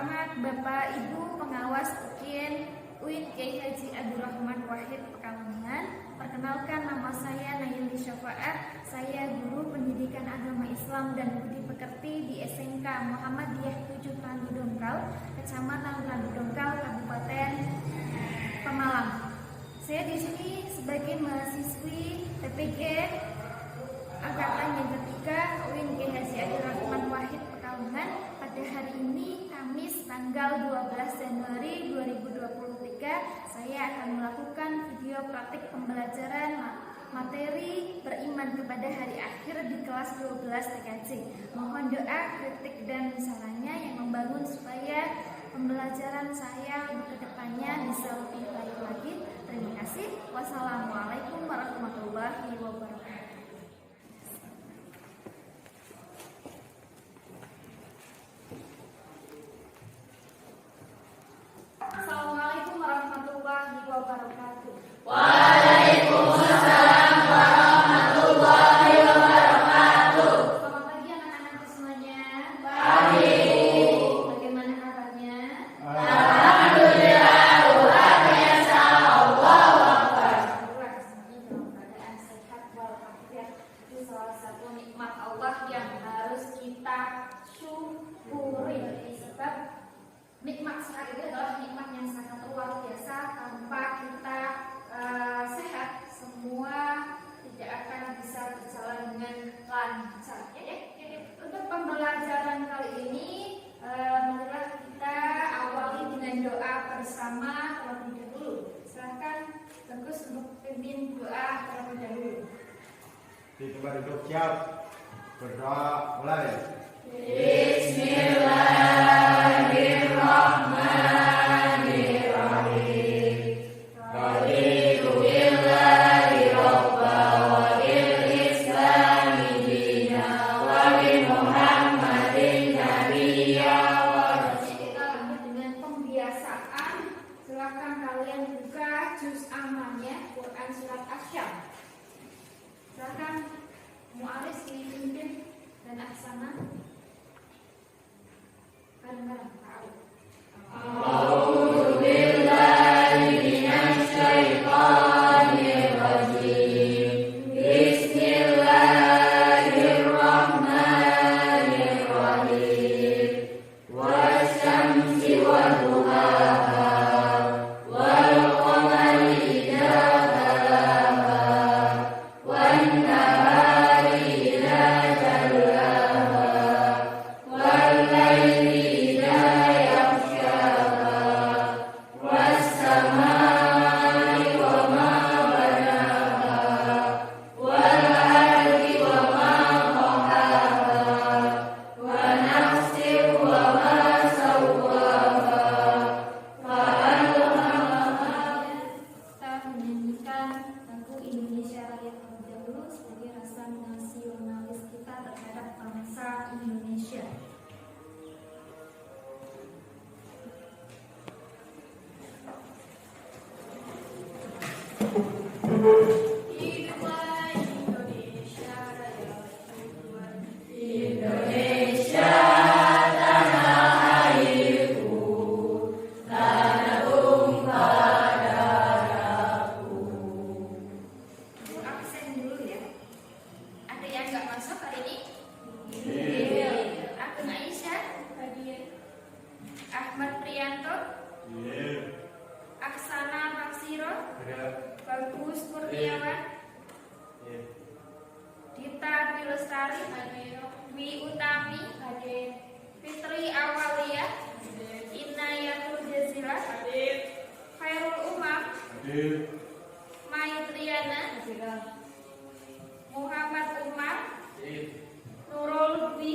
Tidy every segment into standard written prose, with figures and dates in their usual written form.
terhormat Bapak Ibu Pengawas UIN Kiai Haji Abdurrahman Wahid Pekalongan. Perkenalkan, nama saya Nayuli Syafaat. Saya guru pendidikan agama Islam dan budi pekerti di SMK Muhammadiyah 7 Randu Dongkal, Kecamatan Randu Dongkal, Kabupaten Pemalang. Saya di sini sebagai mahasiswi TPG angkatan yang ketiga UIN Kiai Haji Abdurrahman Wahid Pekalongan. Pada hari ini Kamis tanggal 12 Januari 2023, saya akan melakukan video praktik pembelajaran materi beriman kepada hari akhir di kelas 12 TKJ. Mohon doa, kritik dan sarannya yang membangun supaya pembelajaran saya ke depannya bisa lebih baik lagi. Terima kasih. Wassalamualaikum warahmatullahi wabarakatuh. Assalamualaikum warahmatullahi wabarakatuh. Waalaikumsalam warahmatullahi wabarakatuh. Selamat pagi anak-anakku semuanya. Pagi. Bagaimana kabarnya? Alhamdulillah, luar biasa. Allahu Akbar. Alhamdulillah, semuanya dalam keadaan sehat walafiat. Itu salah satu nikmat Allah yang harus kita syukuri. Sebab nikmat sehat itu adalah nikmat yang sangat luar biasa. Tanpa kita sehat, semua tidak akan bisa berjalan dengan lancar. Untuk pembelajaran kali ini, marilah kita awali dengan doa bersama terlebih dahulu. Silakan Bagus untuk pimpin doa terlebih dahulu. Di tempat duduk siap, berdoa mulai. Bismillahirrahmanirrahim. Raditu billahi robba wa bil islami dina wa bi Muhammadin nabiyya wa Kita lanjut dengan pembiasaan. Silakan kalian buka juz amannya Quran surat Asyam. Silakan Mu'aris dipimpin dan Aksana. Bareng-bareng. A'udzu billahi minasy syaithanir rajim. Bismillahirrahmanirrahim. Wasyamsi wadduhaha wal qamari idza talaha wan nahari idza jallaha wal laili idza yaghshaha was samai wa ma banaha wal ardi wa ma tahaha wa nafsin wa ma sawwaha fa alhamaha. Kita menyanyikan lagu Indonesia Raya terlebih dahulu sebagai rasa nasionalis kita terhadap bangsa Indonesia. Hiduplah Indonesia Raya, Indonesia tanah airku, tanah tumpah darahku. absen dulu ya. Ada yang nggak masuk hari ini? Iya. Akun Aisyah, Ahmad Prianto, Aksana Maksiro, Bagus Kurniawan, Dita Dwi Lestari, Dwi Utami, Fitri Awalia, Inayatul Jazila, Khairul Umam, Mai Triana, Muhammad Umar, Nurul Dwi,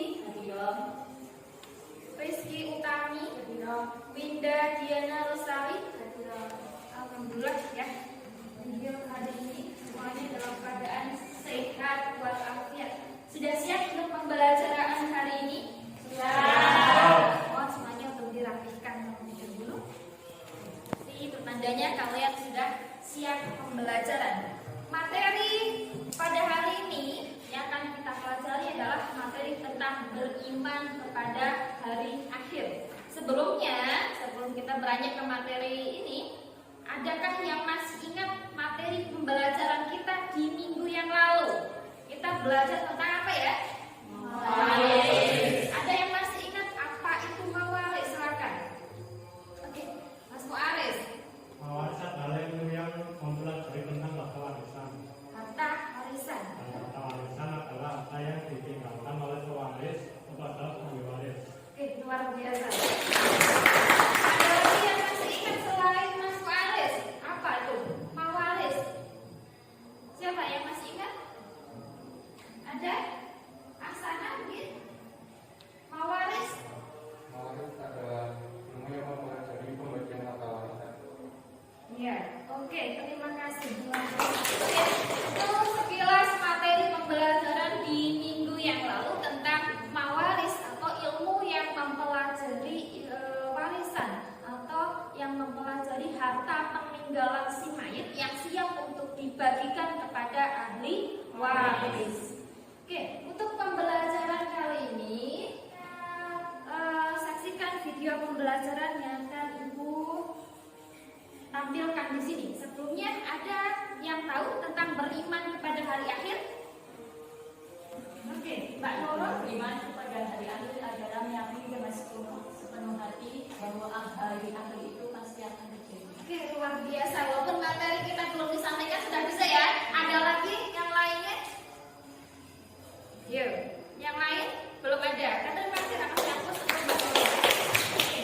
Rizky Utami, Winda Diana Lestari. Alhamdulillah ya. Video hari ini semuanya dalam keadaan sehat walafiat. Sudah siap untuk pembelajaran hari ini? Siap. Mohon semuanya untuk dirapihkan terlebih dahulu. Itu tandanya kalian sudah siap pembelajaran. Materi pada hari ini yang akan kita pelajari adalah materi tentang beriman kepada hari akhir. sebelum kita beranjak ke materi ini, adakah yang masih ingat materi pembelajaran kita di minggu yang lalu? Kita belajar tentang apa ya? Mawaris. Ada yang masih ingat apa itu mawaris? Silakan. Oke, Mas Muaris. Mawaris adalah ilmu yang mempelajari tentang harta warisan. Harta warisan. Harta warisan adalah harta yang ditinggalkan oleh pewaris kepada ahli waris. Oke, luar biasa. Ada lagi yang masih ingat selain Mas Muaris? Apa itu? Mawaris. Siapa yang masih ingat? Ada? Asana mungkin? Mawaris. Mawaris adalah ilmu yang mempelajari pembagian harta warisan. Iya, oke, terima kasih. Oke, itu sekilas materi pembelajaran di minggu yang lalu tentang mawaris atau ilmu yang mempelajari warisan atau yang mempelajari harta peninggalan si mayit yang siap untuk dibagikan kepada ahli waris. Oke, untuk pembelajaran kali ini saksikan video pembelajaran yang akan Ibu tampilkan di sini. Sebelumnya ada yang tahu tentang beriman kepada hari akhir? Oke, Mbak Nurul. Beriman kepada hari akhir adalah meyakini dengan sepenuh hati bahwa hari akhir itu pasti akan terjadi. Oke, luar biasa. Walaupun materi kita belum disampaikan sudah bisa ya. Ada lagi yang lainnya? Yuk, yang lain belum ada. Terima kasih atas kampus untuk Mbak Nurul. Oke,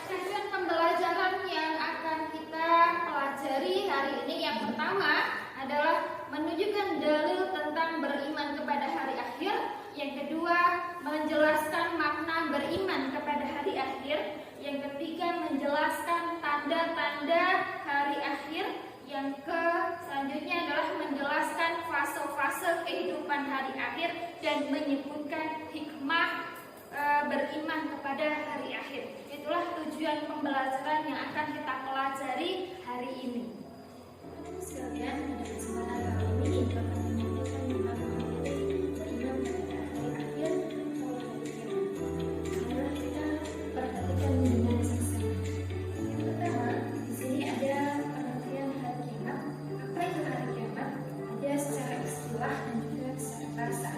kajian pembelajaran yang akan kita pelajari hari ini yang pertama adalah menunjukkan dalil tentang beriman kepada hari akhir. Yang kedua, menjelaskan makna beriman kepada hari akhir. Yang ketiga, menjelaskan tanda-tanda hari akhir. Yang selanjutnya adalah menjelaskan fase-fase kehidupan hari akhir dan menyebutkan hikmah beriman kepada hari akhir. Itulah tujuan pembelajaran yang akan kita pelajari hari ini. Teman-teman sekalian, pada kesempatan kali ini Ibu akan menyampaikan tentang materi beriman kepada hari akhir atau hari kiamat. Marilah kita perhatikan dengan seksama. Yang pertama, di sini ada pengertian hari kiamat. Apa itu hari kiamat? Ada secara istilah dan juga secara bahasa.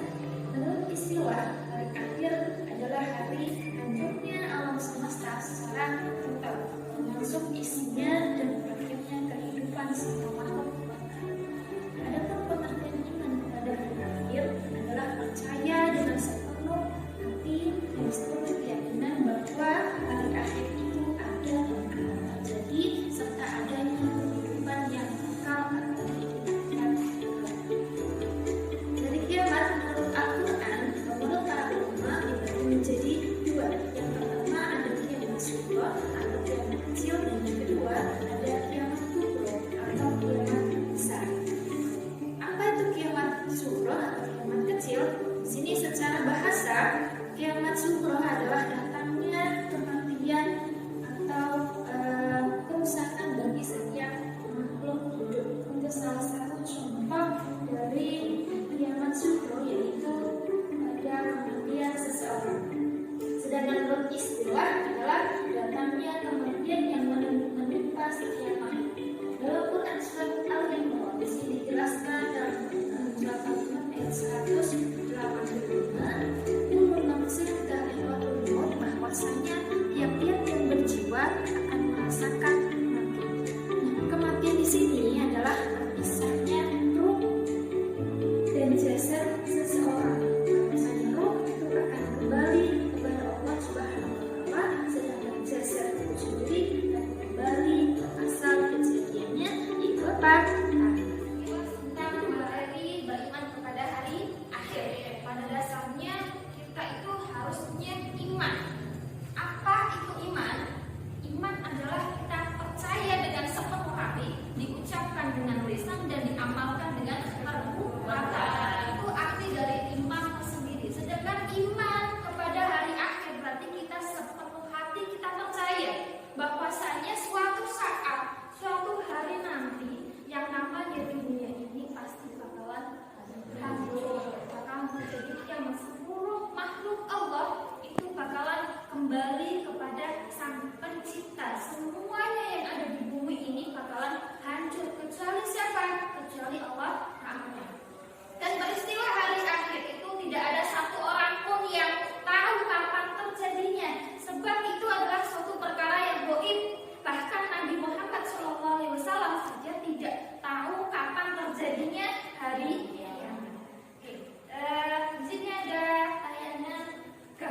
Menurut istilah, hari akhir adalah hari hancurnya alam semesta secara total, termasuk isinya dan berakhirnya kehidupan semua makhluk. Adapun pengertian iman kepada hari akhir adalah percaya dengan sepenuh hati dan sepenuh keyakinan bahwa hari akhir itu ada dan akan terjadi serta adanya kehidupan yang kekal atau dari kiamat menurut Al-Quran, menurut para ulama dibagi menjadi dua. Yang pertama ada kiamat sughra atau kiamat kecil, dan yang kedua ada kiamat kubra atau kiamat besar. Apa itu kiamat sughra atau kiamat kecil? Di sini secara bahasa, kiamat sughra adalah datangnya kematian atau kerusakan bagi setiap makhluk hidup. Untuk salah satu contoh dari kiamat sughra yaitu ada kematian seseorang. Sedangkan menurut istilah adalah datangnya kematian yang menimpa setiap makhluk. Dalam Quran surat Al-Imran di sini dijelaskan dalam surat Al-Imran ayat 185, ulul maksud dari ulul bahwasanya tiap-tiap yang berjiwa akan merasakan kematian. Nah, kematian di sini adalah terpisahnya ruh dan jasad seseorang. Misalnya ruh itu akan kembali kepada Allah Subhanahu wa Ta'ala, sedangkan jasad itu sendiri akan kembali ke asal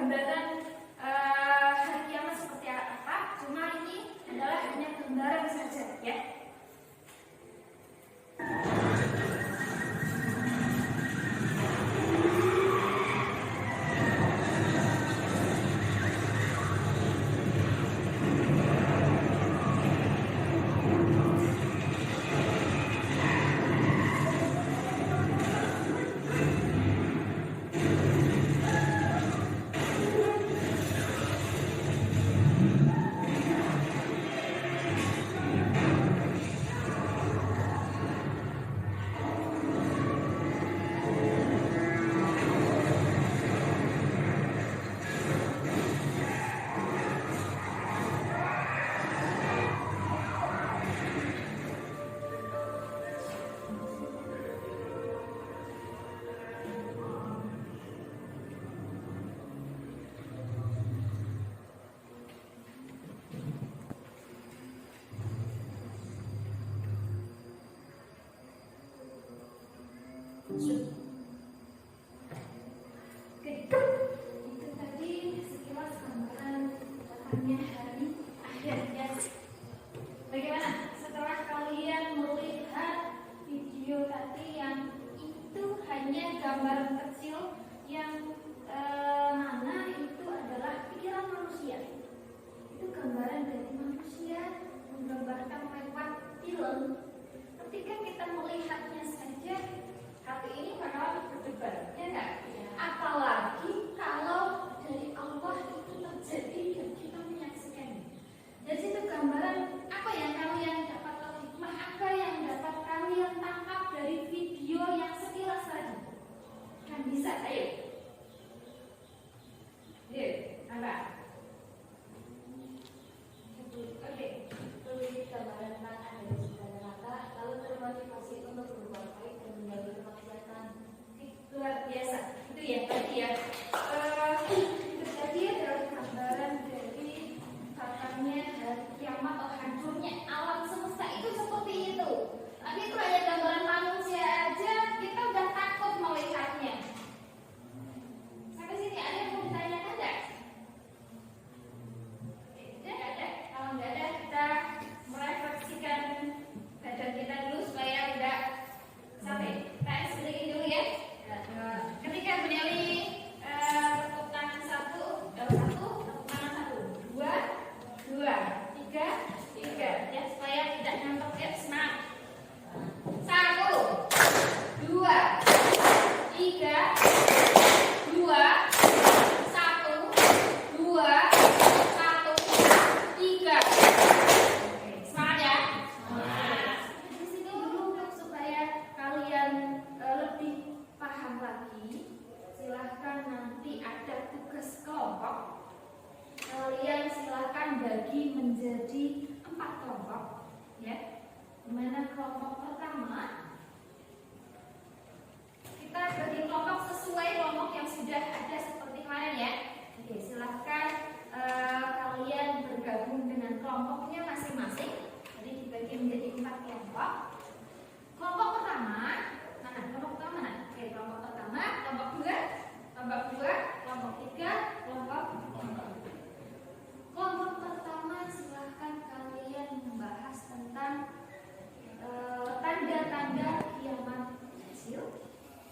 gambaran hari kiamat seperti apa, cuma ini adalah hanya gambaran saja ya. Oke, itu tadi sekilas gambaran datangnya hari akhir ya. Bagaimana setelah kalian melihat video tadi yang itu hanya gambaran kecil yang mana itu adalah pikiran manusia. Itu gambaran dari manusia menggambarkan lewat film. Ketika kita melihatnya saja, hati ini bakal berdebar, ya enggak? Apalagi kalau dari Allah itu terjadi dan kita menyaksikannya. Dari situ gambaran apa yang kalian dapat hikmah, apa yang dapat kalian tangkap dari video yang sekilas tadi? Kan bisa, ayo. Apa? Oke, Tulis gambaran tentang ada di sekitar mata, lalu termotivasi untuk berbuat baik dan menjauhi kemaksiatan. luar biasa. Itu ya tadi ya. Itu tadi adalah gambaran dari katanya hari kiamat atau hancurnya alam semesta itu seperti itu. Tapi itu hanya gambaran manusia aja, kita udah takut melihatnya. Sampai sini ada yang mau ditanyakan enggak? Nggak ada. Kalau nggak ada, kita merefleksikan badan kita dulu supaya udah sampai. Kita sedikit dulu ya. Ketika berdiri tepuk tangan satu, tepuk tangan satu, dua, tiga, ya supaya tidak ngantuk ya, semangat. 1, 2, 3, 2, 1, 2, 1, 3. Oke, semangat ya. Di situ dulu supaya kalian lebih paham lagi. Silahkan nanti ada tugas kelompok. Kalian silahkan bagi menjadi 4 kelompok, ya. Dimana kelompok pertama kita bagi kelompok sesuai kelompok yang sudah ada seperti kemarin ya. Oke, silahkan kalian bergabung dengan kelompoknya masing-masing. Jadi dibagi menjadi 4 kelompok. Kelompok pertama, mana? Kelompok pertama mana? Oke, kelompok pertama, kelompok 2, kelompok 3, kelompok 4. Kelompok pertama silahkan kalian membahas tentang tanda-tanda kiamat kecil.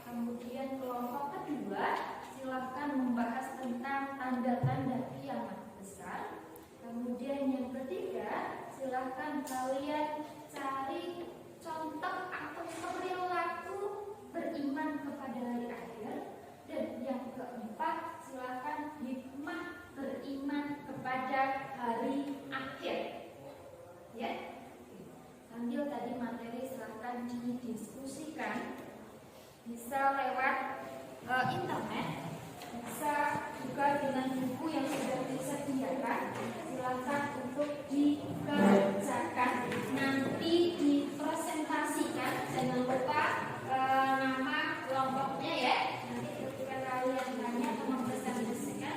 Kemudian kelompok kedua silahkan membahas tentang tanda-tanda kiamat besar. Kemudian yang ketiga silahkan kalian cari contoh atau perilaku beriman kepada hari akhir. Dan yang keempat silahkan hikmah beriman kepada hari akhir. Ya. Sambil tadi materi silahkan didiskusikan. Bisa lewat internet, bisa juga dengan buku yang sudah disediakan. Silahkan untuk dikerjakan. Nanti dipresentasikan. Jangan lupa nama kelompoknya ya. Nanti ketika kalian tanya atau mempresentasikan,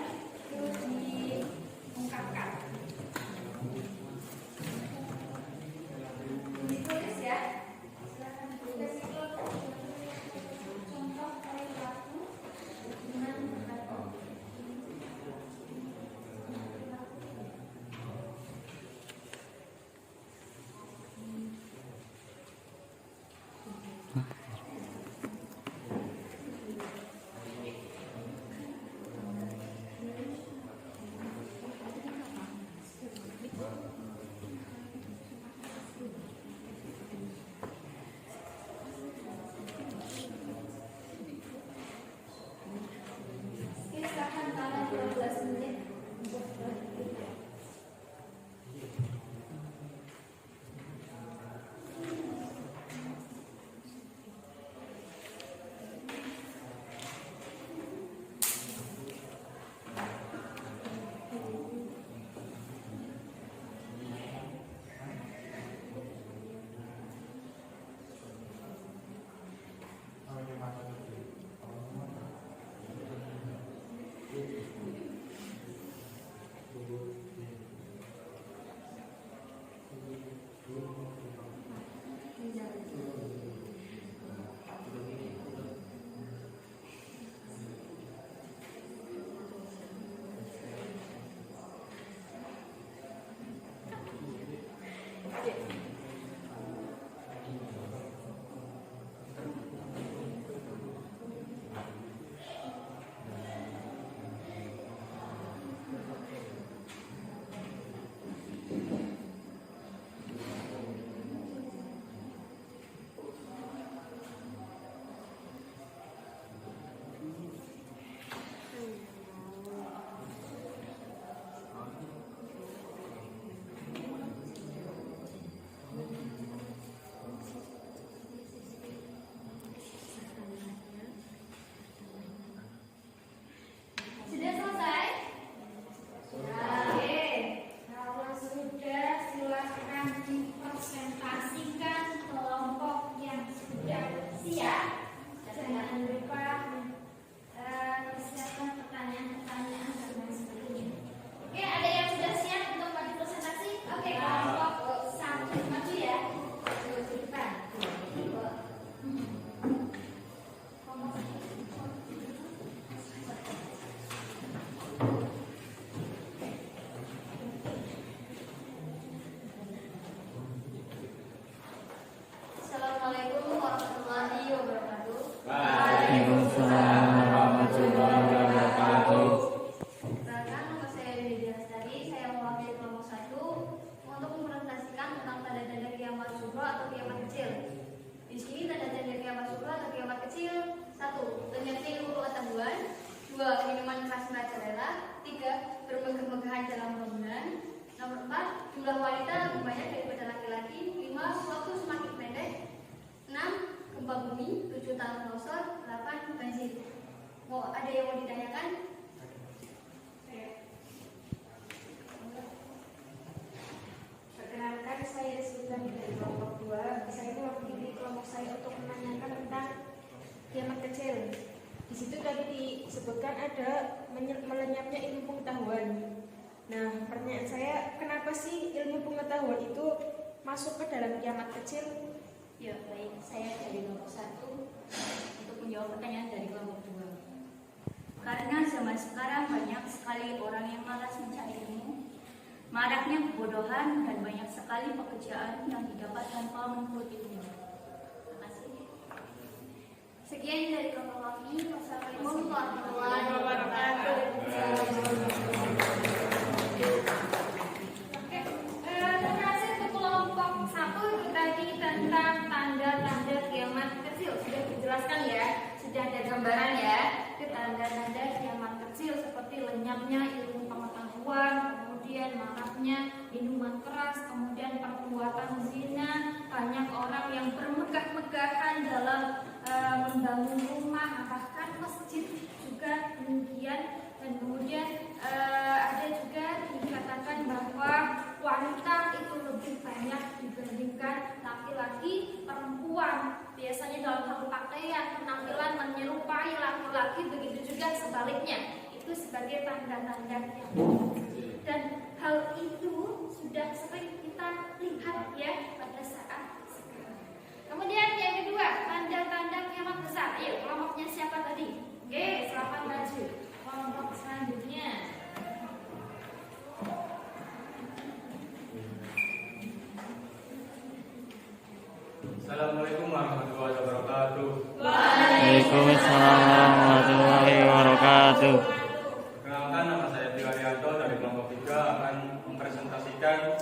Nomor 4, jumlah wanita lebih banyak daripada laki-laki. 5, waktu semakin pendek. 6, gempa bumi. 7, tanah longsor. 8, banjir. Ada yang mau ditanyakan? Perkenalkan, saya Sultan dari kelompok 2. Saya mewakili kelompok saya untuk menanyakan tentang kiamat kecil. Di situ tadi disebutkan ada melenyapnya ilmu pengetahuan. Nah, pertanyaan saya, kenapa sih ilmu pengetahuan itu masuk ke dalam kiamat kecil? Ya, baik. Saya dari kelompok 1 untuk menjawab pertanyaan dari kelompok 2. Karena zaman sekarang banyak sekali orang yang malas mencari ilmu, maraknya kebodohan, dan banyak sekali pekerjaan yang didapat tanpa menurut ilmu. Terima kasih. Sekian dari kelompok kami. Wassalamualaikum warahmatullahi wabarakatuh. Oke, terima kasih untuk kelompok 1 itu tadi tentang tanda-tanda kiamat kecil. Sudah dijelaskan ya, sudah ada gambaran ya. Itu tanda-tanda kiamat kecil seperti lenyapnya ilmu pengetahuan, kemudian maraknya minuman keras, kemudian perbuatan zina, banyak orang yang bermegah-megahan dalam membangun rumah, bahkan masjid juga demikian. Dan kemudian ada juga dikatakan bahwa wanita itu lebih banyak dibandingkan laki-laki. Perempuan biasanya dalam hal pakaian, penampilan menyerupai laki-laki, begitu juga sebaliknya. Itu sebagai tanda-tanda yang dan hal itu sudah sering kita lihat ya pada saat sekarang. Kemudian yang kedua, tanda-tanda kiamat besar. Ayo, kelompoknya siapa tadi? Oke, silakan maju. Kelompok selanjutnya. Assalamualaikum warahmatullahi wabarakatuh. Waalaikumsalam warahmatullahi wabarakatuh. Perkenalkan, nama saya Tio Arianto dari kelompok 3 akan mempresentasikan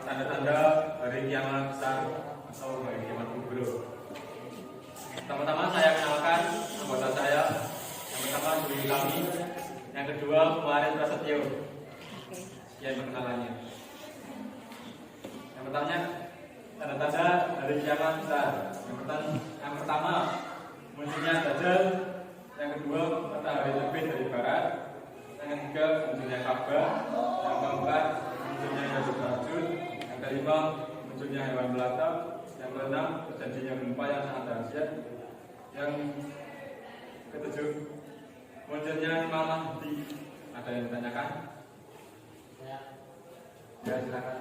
tanda-tanda hari kiamat besar atau hari kiamat kubro. Pertama-tama saya kenalkan anggota saya. Yang pertama Dwi Kami, yang kedua Kemarin Prasetyo. Sekian perkenalannya. Yang pertama tanda-tanda hari kiamat besar. Yang pertama munculnya Dajjal. Yang kedua matahari terbit dari barat. Yang ketiga munculnya Ka'bah. Yang keempat munculnya Ya'juj Ma'juj. Yang kelima munculnya hewan melata. Yang keenam terjadinya gempa yang sangat dahsyat. Yang ketujuh munculnya Imam Mahdi. Ada yang ditanyakan? Ya, silakan.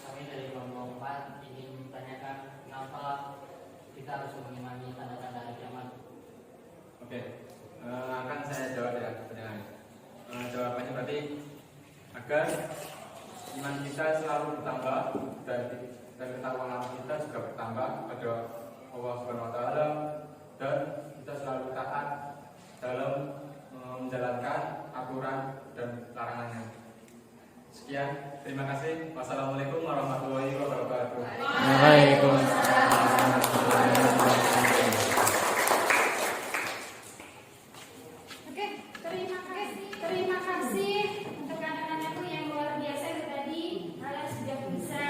Kami dari kelompok 4 ingin menanyakan kenapa kita harus mengimani tanda-tanda hari kiamat. Oke, akan saya jawab ya pertanyaannya. Jawabannya berarti agar iman kita selalu bertambah dan ketakwaan kita juga bertambah pada Allah Subhanahu Wa Taala dan kita selalu taat dalam menjalankan aturan dan larangannya. Sekian, terima kasih. Wassalamualaikum warahmatullahi wabarakatuh. Waalaikumsalam. Oke, terima kasih untuk anak-anakku yang luar biasa itu tadi. Kalian sudah bisa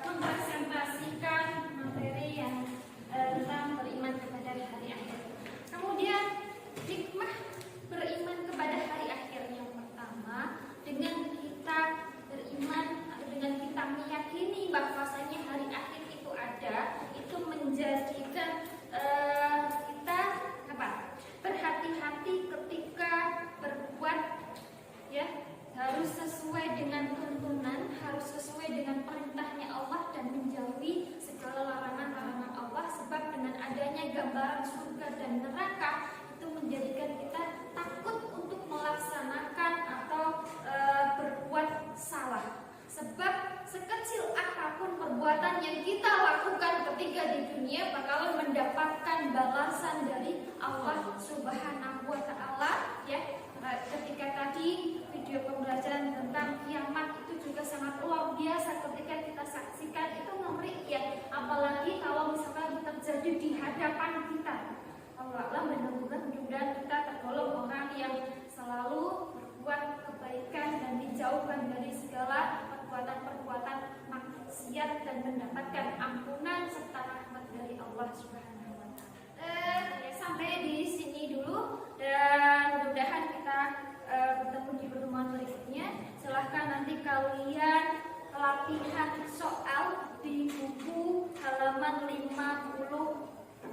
mempresentasikan materi yang tentang beriman kepada hari akhir. Kemudian hikmah beriman kepada hari akhir yang pertama, dengan kita beriman atau dengan kita meyakini bahwasanya hari akhir itu ada, itu menjadikan kita berhati-hati ketika berbuat, ya, harus sesuai dengan tuntunan, harus sesuai dengan perintahnya Allah dan menjauhi segala larangan-larangan Allah. Sebab dengan adanya gambaran surga dan neraka itu menjadikan kita takut untuk melaksanakan atau berbuat salah. Sebab sekecil apapun perbuatan yang kita lakukan ketika di dunia bakalan mendapatkan balasan dari Allah Subhanahu Wa Taala, ya. Ketika tadi video pembelajaran tentang kiamat itu juga sangat luar biasa ketika kita saksikan, itu ngeri ya, apalagi kalau misalkan terjadi di hadapan kita. Allah mudah-mudahan kita tergolong orang yang selalu berbuat kebaikan dan dijauhkan dari Allah Subhanahu wa taala. Sampai di sini dulu dan mudah-mudahan kita bertemu di pertemuan berikutnya. Silahkan nanti kalian latihan soal di buku halaman 59.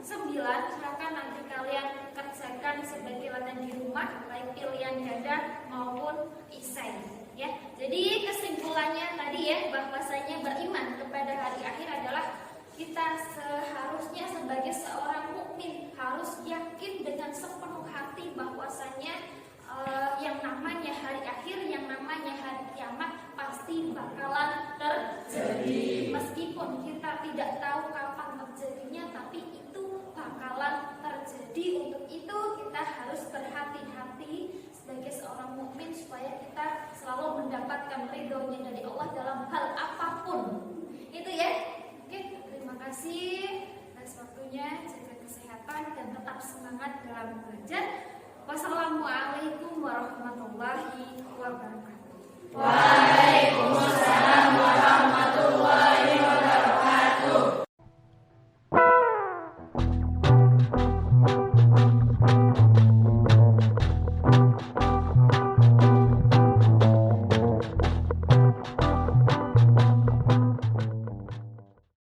Silahkan nanti kalian kerjakan sebagai latihan di rumah, baik pilihan ganda maupun esai. Ya, jadi kesimpulannya tadi ya, bahwasanya beriman kepada hari akhir adalah kita seharusnya sebagai seorang mukmin harus yakin dengan sepenuh hati bahwasanya yang namanya hari akhir, yang namanya hari kiamat pasti bakalan terjadi. Meskipun kita tidak tahu kapan terjadinya, tapi itu bakalan terjadi. Untuk itu kita harus berhati-hati sebagai seorang mukmin supaya kita selalu mendapatkan ridhonya dari Allah dalam hal apapun. Itu ya. Oke, terima kasih atas waktunya. Jaga kesehatan dan tetap semangat dalam belajar. Wassalamualaikum warahmatullahi